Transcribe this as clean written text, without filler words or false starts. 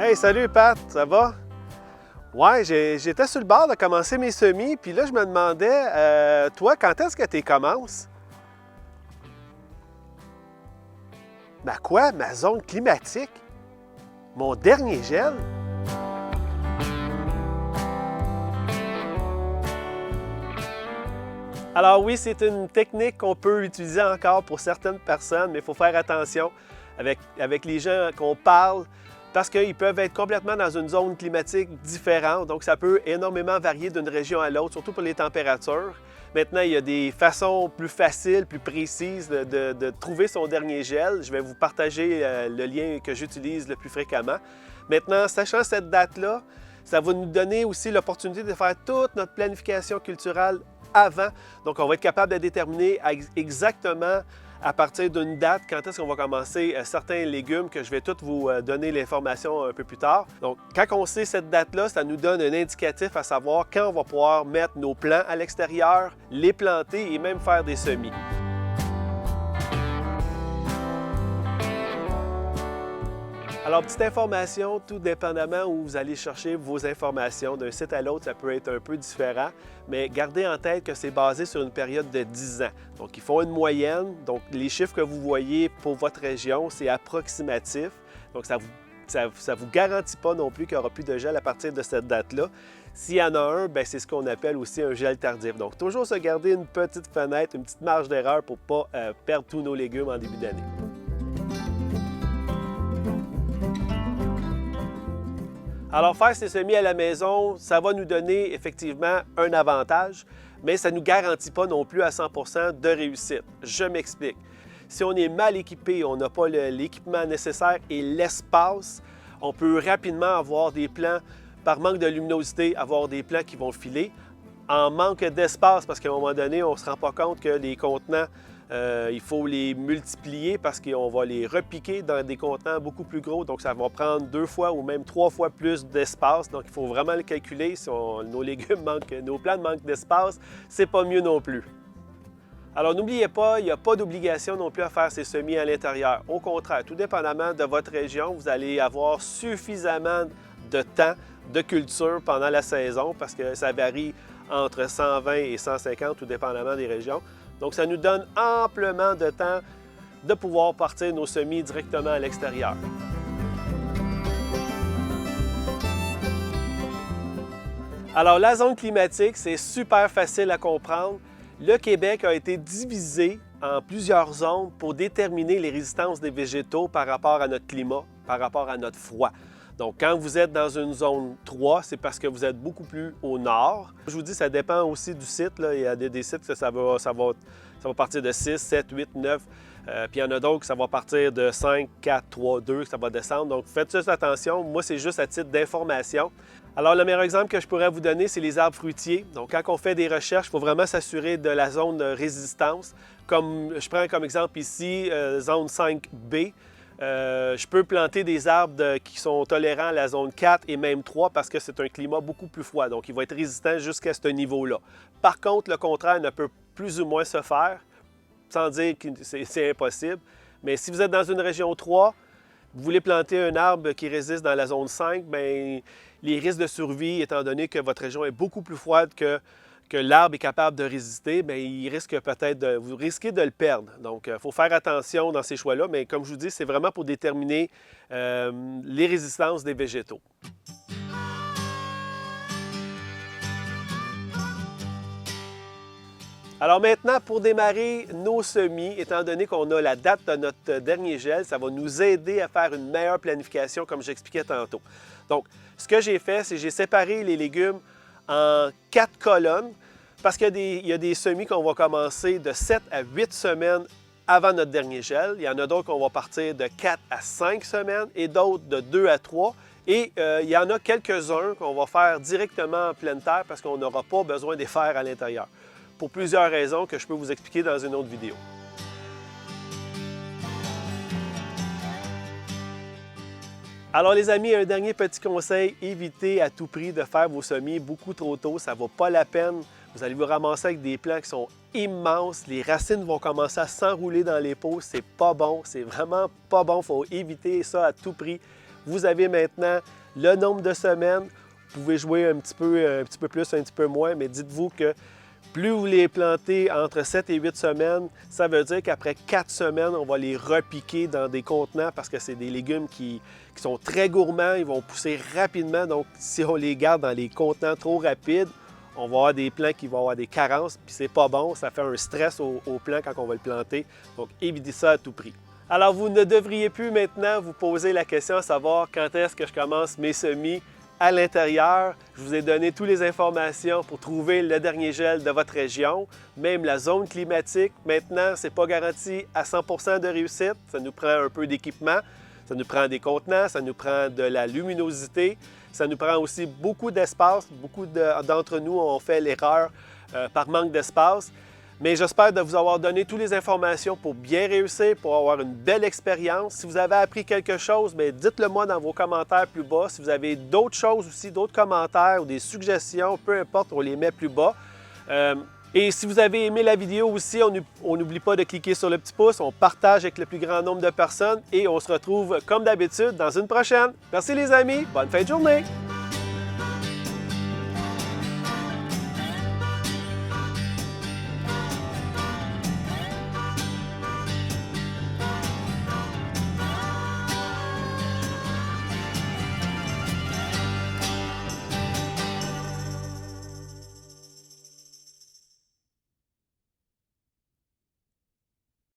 Hey, salut Pat, ça va? Ouais, j'étais sur le bord de commencer mes semis, puis là, je me demandais, toi, quand est-ce que tu commences? Ben quoi? Ma zone climatique? Mon dernier gel? Alors oui, c'est une technique qu'on peut utiliser encore pour certaines personnes, mais il faut faire attention avec les gens qu'on parle, parce qu'ils peuvent être complètement dans une zone climatique différente, donc ça peut énormément varier d'une région à l'autre, surtout pour les températures. Maintenant, il y a des façons plus faciles, plus précises de trouver son dernier gel. Je vais vous partager le lien que j'utilise le plus fréquemment. Maintenant, sachant cette date-là, ça va nous donner aussi l'opportunité de faire toute notre planification culturelle avant. Donc, on va être capable de déterminer exactement à partir d'une date, quand est-ce qu'on va commencer certains légumes, que je vais toutes vous donner l'information un peu plus tard. Donc, quand on sait cette date-là, ça nous donne un indicatif à savoir quand on va pouvoir mettre nos plants à l'extérieur, les planter et même faire des semis. Alors, petite information, tout dépendamment où vous allez chercher vos informations, d'un site à l'autre, ça peut être un peu différent, mais gardez en tête que c'est basé sur une période de 10 ans. Donc, ils font une moyenne. Donc, les chiffres que vous voyez pour votre région, c'est approximatif. Donc, ça vous garantit pas non plus qu'il n'y aura plus de gel à partir de cette date-là. S'il y en a un, c'est ce qu'on appelle aussi un gel tardif. Donc, toujours se garder une petite fenêtre, une petite marge d'erreur pour ne pas perdre tous nos légumes en début d'année. Alors, faire ces semis à la maison, ça va nous donner effectivement un avantage, mais ça ne nous garantit pas non plus à 100% de réussite. Je m'explique. Si on est mal équipé, on n'a pas l'équipement nécessaire et l'espace, on peut rapidement avoir des plants, par manque de luminosité, avoir des plants qui vont filer. En manque d'espace, parce qu'à un moment donné, on ne se rend pas compte que les contenants, il faut les multiplier parce qu'on va les repiquer dans des contenants beaucoup plus gros. Donc, ça va prendre 2 fois ou même 3 fois plus d'espace. Donc, il faut vraiment le calculer. Si nos légumes manquent, nos plantes manquent d'espace, c'est pas mieux non plus. Alors, n'oubliez pas, il n'y a pas d'obligation non plus à faire ces semis à l'intérieur. Au contraire, tout dépendamment de votre région, vous allez avoir suffisamment de temps de culture pendant la saison parce que ça varie entre 120 et 150, tout dépendamment des régions. Donc, ça nous donne amplement de temps de pouvoir partir nos semis directement à l'extérieur. Alors, la zone climatique, c'est super facile à comprendre. Le Québec a été divisé en plusieurs zones pour déterminer les résistances des végétaux par rapport à notre climat, par rapport à notre froid. Donc, quand vous êtes dans une zone 3, c'est parce que vous êtes beaucoup plus au nord. Je vous dis, ça dépend aussi du site. Là. Il y a des sites que ça va partir de 6, 7, 8, 9. Puis il y en a d'autres que ça va partir de 5, 4, 3, 2, que ça va descendre. Donc, faites juste attention. Moi, c'est juste à titre d'information. Alors, le meilleur exemple que je pourrais vous donner, c'est les arbres fruitiers. Donc, quand on fait des recherches, il faut vraiment s'assurer de la zone de résistance. Comme je prends comme exemple ici, zone 5B. Je peux planter des arbres qui sont tolérants à la zone 4 et même 3 parce que c'est un climat beaucoup plus froid. Donc, il va être résistant jusqu'à ce niveau-là. Par contre, le contraire ne peut plus ou moins se faire, sans dire que c'est impossible. Mais si vous êtes dans une région 3, vous voulez planter un arbre qui résiste dans la zone 5, bien, les risques de survie, étant donné que votre région est beaucoup plus froide que l'arbre est capable de résister, bien, vous risquez de le perdre. Donc, il faut faire attention dans ces choix-là, mais comme je vous dis, c'est vraiment pour déterminer les résistances des végétaux. Alors maintenant, pour démarrer nos semis, étant donné qu'on a la date de notre dernier gel, ça va nous aider à faire une meilleure planification, comme j'expliquais tantôt. Donc, ce que j'ai fait, c'est que j'ai séparé les légumes en 4 colonnes parce qu'il y a des semis qu'on va commencer de 7 à 8 semaines avant notre dernier gel. Il y en a d'autres qu'on va partir de 4 à 5 semaines et d'autres de 2 à 3. Et il y en a quelques-uns qu'on va faire directement en pleine terre parce qu'on n'aura pas besoin de les faire à l'intérieur. Pour plusieurs raisons que je peux vous expliquer dans une autre vidéo. Alors les amis, un dernier petit conseil, évitez à tout prix de faire vos semis beaucoup trop tôt, ça ne vaut pas la peine. Vous allez vous ramasser avec des plants qui sont immenses, les racines vont commencer à s'enrouler dans les pots, c'est pas bon, c'est vraiment pas bon, il faut éviter ça à tout prix. Vous avez maintenant le nombre de semaines. Vous pouvez jouer un petit peu plus, un petit peu moins, mais dites-vous que plus vous les plantez entre 7 et 8 semaines, ça veut dire qu'après 4 semaines, on va les repiquer dans des contenants parce que c'est des légumes qui sont très gourmands, ils vont pousser rapidement. Donc, si on les garde dans les contenants trop rapides, on va avoir des plants qui vont avoir des carences, puis c'est pas bon, ça fait un stress au plant quand on va le planter. Donc, évitez ça à tout prix. Alors, vous ne devriez plus maintenant vous poser la question à savoir quand est-ce que je commence mes semis à l'intérieur. Je vous ai donné toutes les informations pour trouver le dernier gel de votre région, même la zone climatique. Maintenant, ce n'est pas garanti à 100% de réussite. Ça nous prend un peu d'équipement, ça nous prend des contenants, ça nous prend de la luminosité, ça nous prend aussi beaucoup d'espace. Beaucoup d'entre nous ont fait l'erreur par manque d'espace. Mais j'espère de vous avoir donné toutes les informations pour bien réussir, pour avoir une belle expérience. Si vous avez appris quelque chose, dites-le moi dans vos commentaires plus bas. Si vous avez d'autres choses aussi, d'autres commentaires ou des suggestions, peu importe, on les met plus bas. Et si vous avez aimé la vidéo aussi, on n'oublie pas de cliquer sur le petit pouce, on partage avec le plus grand nombre de personnes et on se retrouve comme d'habitude dans une prochaine. Merci les amis, bonne fin de journée!